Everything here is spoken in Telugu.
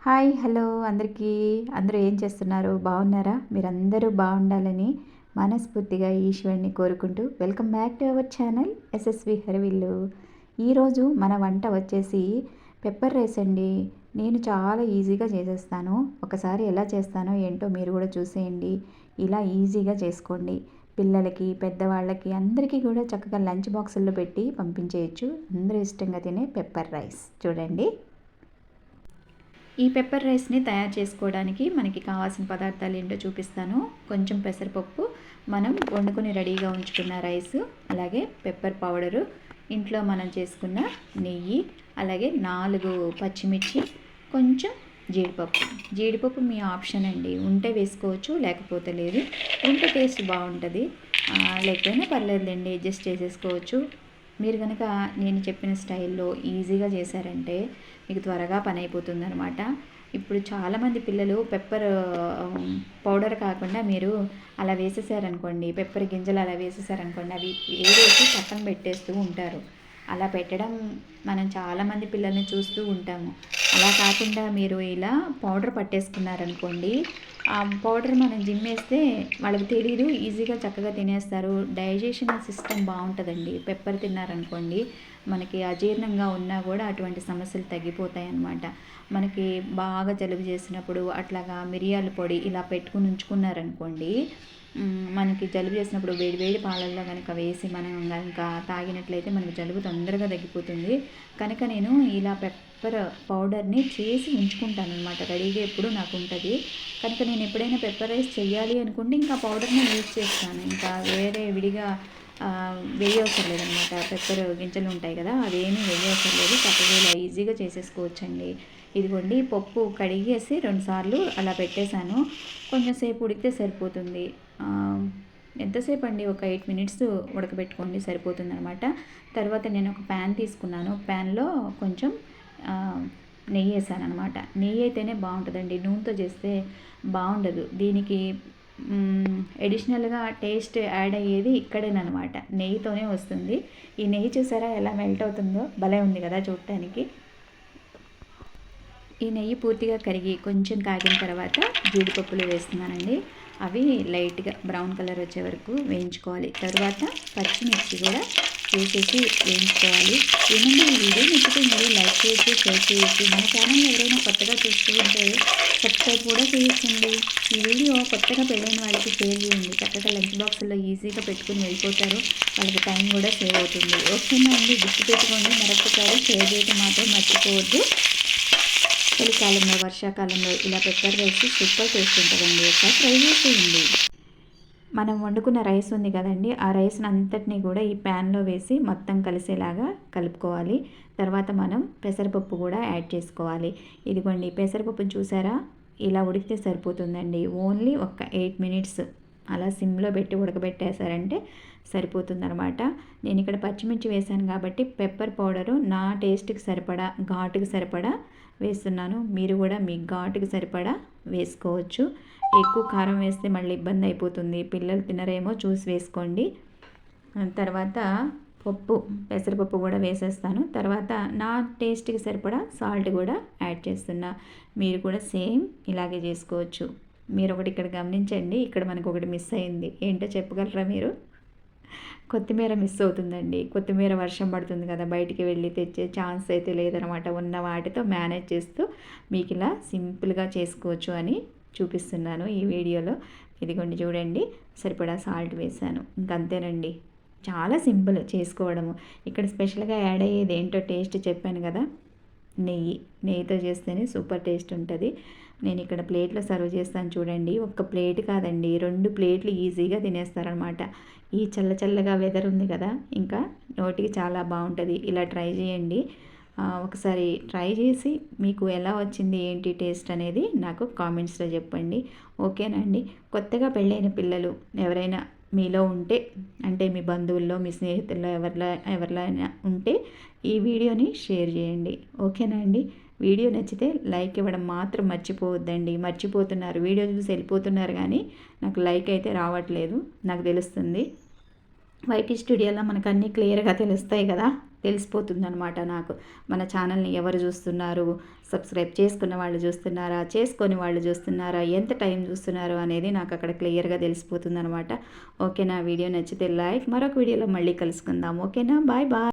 హాయ్ హలో అందరికీ. అందరూ ఏం చేస్తున్నారు? బాగున్నారా? మీరందరూ బాగుండాలని మనస్ఫూర్తిగా ఈశ్వరుని కోరుకుంటూ welcome back to our channel SSV హరివిల్లు. ఈరోజు మన వంట వచ్చేసి పెప్పర్ రైస్ అండి. నేను చాలా ఈజీగా చేసేస్తాను. ఒకసారి ఎలా చేస్తానో ఏంటో మీరు కూడా చూసేయండి. ఇలా ఈజీగా చేసుకోండి. పిల్లలకి, పెద్దవాళ్ళకి అందరికీ కూడా చక్కగా లంచ్ బాక్సుల్లో పెట్టి పంపించేయచ్చు. అందరూ ఇష్టంగా తినే పెప్పర్ రైస్ చూడండి. ఈ పెప్పర్ రైస్ని తయారు చేసుకోవడానికి మనకి కావాల్సిన పదార్థాలు ఏంటో చూపిస్తాను. కొంచెం పెసరపప్పు, మనం వండుకొని రెడీగా ఉంచుకున్న రైస్, అలాగే పెప్పర్ పౌడరు, ఇంట్లో మనం చేసుకున్న నెయ్యి, అలాగే 4 పచ్చిమిర్చి, కొంచెం జీడిపప్పు మీ ఆప్షన్ అండి. ఉంటే వేసుకోవచ్చు, లేకపోతే లేదు. ఉంటే టేస్ట్ బాగుంటుంది, లేకపోయినా పర్లేదులేండి, అడ్జస్ట్ చేసేసుకోవచ్చు. మీరు కనుక నేను చెప్పిన స్టైల్లో ఈజీగా చేశారంటే మీకు త్వరగా పని అయిపోతుంది అనమాట. ఇప్పుడు చాలామంది పిల్లలు పెప్పర్ పౌడర్ కాకుండా మీరు అలా వేసేసారనుకోండి, పెప్పర్ గింజలు అలా వేసేసారనుకోండి, అవి వేసి పక్కన పెట్టేస్తూ ఉంటారు. అలా పెట్టడం మనం చాలామంది పిల్లల్ని చూస్తూ ఉంటాము. అలా కాకుండా మీరు ఇలా పౌడర్ పట్టేసుకున్నారనుకోండి, ఆ పౌడర్ మనం జిమ్మేస్తే వాళ్ళకి తెలీదు, ఈజీగా చక్కగా తినేస్తారు. డైజెషన్ సిస్టమ్ బాగుంటుందండి. పెప్పర్ తిన్నారనుకోండి, మనకి అజీర్ణంగా ఉన్నా కూడా అటువంటి సమస్యలు తగ్గిపోతాయి అన్నమాట. మనకి బాగా జలుబు చేసినప్పుడు అట్లాగా మిరియాల పొడి ఇలా పెట్టుకుని ఉంచుకున్నారనుకోండి, మనకి జలుబు చేసినప్పుడు వేడి వేడి పాలల్లో కనుక వేసి మనం కనుక తాగినట్లయితే మనకి జలుబు తొందరగా తగ్గిపోతుంది. కనుక నేను ఇలా పెప్పర్ పౌడర్ని చేసి ఉంచుకుంటాను అనమాట. రెడీగా ఎప్పుడు నాకు ఉంటుంది. కనుక నేను ఎప్పుడైనా పెప్పర్ రైస్ చేయాలి అనుకుంటే ఇంకా పౌడర్ని యూజ్ చేస్తాను. ఇంకా వేరే విడిగా వేయవసరం లేదనమాట. పెప్పర్ గింజలు ఉంటాయి కదా, అదేమీ వేయవసరం లేదు. చక్కగా ఇలా ఈజీగా చేసేసుకోవచ్చండి. ఇదిగోండి, పప్పు కడిగేసి 2 సార్లు అలా పెట్టేశాను. కొంచెం సేపు ఉడికితే సరిపోతుంది. ఎంతసేపు అండి, ఒక 8 మినిట్స్ ఉడకబెట్టుకోండి, సరిపోతుంది అనమాట. తర్వాత నేను ఒక ప్యాన్ తీసుకున్నాను. ప్యాన్లో కొంచెం నెయ్యి వేసాను అనమాట. నెయ్యి అయితేనే బాగుంటుందండి, నూనెతో చేస్తే బాగుండదు. దీనికి అడిషనల్గా టేస్ట్ యాడ్ అయ్యేది ఇక్కడేనమాట, నెయ్యితోనే వస్తుంది. ఈ నెయ్యి చూసారా ఎలా మెల్ట్ అవుతుందో, భలే ఉంది కదా చూడటానికి. ఈ నెయ్యి పూర్తిగా కరిగి కొంచెం కాగిన తర్వాత జీడిపప్పులు వేస్తున్నానండి. అవి లైట్గా బ్రౌన్ కలర్ వచ్చే వరకు వేయించుకోవాలి. తర్వాత పచ్చిమిర్చి కూడా వేసేసి వేయించుకోవాలి. ఏమంటే ఈ వీడియో నచ్చితే మీరు లైక్ చేయొచ్చు, షేర్ చేయొచ్చు. మన ఛానల్ ఎవరైనా కొత్తగా చూస్తూ ఉంటే సబ్స్క్రైబ్ కూడా చేయొచ్చండి. ఈ వీడియో కొత్తగా పెళ్ళైన వాళ్ళకి షేర్ చేయండి. చక్కగా లంచ్ బాక్సుల్లో ఈజీగా పెట్టుకుని వెళ్ళిపోతారు. వాళ్ళకి టైం కూడా సేవ్ అవుతుంది. ఓకేనా అండి, గుర్తు పెట్టుకోండి. మరొకసారి షేర్ చేయడం మాత్రం మర్చిపోవద్దు. చలికాలంలో, వర్షాకాలంలో ఇలా పెప్పర్ రైస్ సూపర్ టేస్ట్ ఉంటుందండి. ఒకసారి ట్రై చేసేయండి. మనం వండుకున్న రైస్ ఉంది కదండి, ఆ రైస్ని అంతటినీ కూడా ఈ ప్యాన్లో వేసి మొత్తం కలిసేలాగా కలుపుకోవాలి. తర్వాత మనం పెసరపప్పు కూడా యాడ్ చేసుకోవాలి. ఇదిగోండి, పెసరపప్పును చూసారా, ఇలా ఉడికితే సరిపోతుందండి. ఓన్లీ ఒక 8 మినిట్స్ అలా సిమ్లో పెట్టి ఉడకబెట్టేశారంటే సరిపోతుందనమాట. నేను ఇక్కడ పచ్చిమిర్చి వేసాను కాబట్టి పెప్పర్ పౌడరు నా టేస్ట్కి సరిపడా, ఘాటుకి సరిపడా వేస్తున్నాను. మీరు కూడా మీ ఘాటుకి సరిపడా వేసుకోవచ్చు. ఎక్కువ కారం వేస్తే మళ్ళీ ఇబ్బంది అయిపోతుంది, పిల్లలు తినరేమో చూసి వేసుకోండి. తర్వాత పెసరపప్పు కూడా వేసేస్తాను. తర్వాత నా టేస్ట్కి సరిపడా సాల్ట్ కూడా యాడ్ చేస్తున్నా. మీరు కూడా సేమ్ ఇలాగే చేసుకోవచ్చు. మీరు ఒకటి ఇక్కడ గమనించండి, ఇక్కడ మనకు ఒకటి మిస్ అయింది. ఏంటో చెప్పగలరా మీరు? కొత్తిమీర మిస్ అవుతుందండి. కొత్తిమీర వర్షం పడుతుంది కదా, బయటికి వెళ్ళి తెచ్చే ఛాన్స్ అయితే లేదనమాట. ఉన్న వాటితో మేనేజ్ చేస్తూ మీకు ఇలా సింపుల్గా చేసుకోవచ్చు అని చూపిస్తున్నాను ఈ వీడియోలో. ఇదిగోండి చూడండి, సరిపడా సాల్ట్ వేసాను. ఇంకంతేనండి, చాలా సింపుల్ చేసుకోవడము. ఇక్కడ స్పెషల్గా యాడ్ అయ్యేది ఏంటో టేస్ట్ చెప్పాను కదా, నెయ్యితో చేస్తేనే సూపర్ టేస్ట్ ఉంటుంది. నేను ఇక్కడ ప్లేట్లో సర్వ్ చేస్తాను చూడండి. ఒక్క ప్లేట్ కాదండి, 2 ప్లేట్లు ఈజీగా తినేస్తారనమాట. ఈ చల్లగా వెదర్ ఉంది కదా, ఇంకా నోటికి చాలా బాగుంటుంది. ఇలా ట్రై చేయండి. ఒకసారి ట్రై చేసి మీకు ఎలా వచ్చింది, ఏంటి టేస్ట్ అనేది నాకు కామెంట్స్లో చెప్పండి. ఓకేనండి. కొత్తగా పెళ్ళైన పిల్లలు ఎవరైనా మీలో ఉంటే, అంటే మీ బంధువుల్లో, మీ స్నేహితుల్లో ఎవరిలో ఉంటే ఈ వీడియోని షేర్ చేయండి. ఓకేనా అండి. వీడియో నచ్చితే లైక్ ఇవ్వడం మాత్రం మర్చిపోవద్దండి. మర్చిపోతున్నారు, వీడియో చూసి వెళ్ళిపోతున్నారు, కానీ నాకు లైక్ అయితే రావట్లేదు. నాకు తెలుస్తుంది, వైటీ స్టూడియోలో మనకు అన్నీ క్లియర్గా తెలుస్తాయి కదా. తెలిసిపోతుందనమాట నాకు. మన ఛానల్ని ఎవరు చూస్తున్నారు, సబ్స్క్రైబ్ చేసుకున్న వాళ్ళు చూస్తున్నారా, చేసుకొని వాళ్ళు చూస్తున్నారా, ఎంత టైం చూస్తున్నారు అనేది నాకు అక్కడ క్లియర్గా తెలిసిపోతుందనమాట. ఓకేనా, వీడియో నచ్చితే లైక్, మరొక వీడియోలో మళ్ళీ కలుసుకుందాం. ఓకేనా, బాయ్ బాయ్.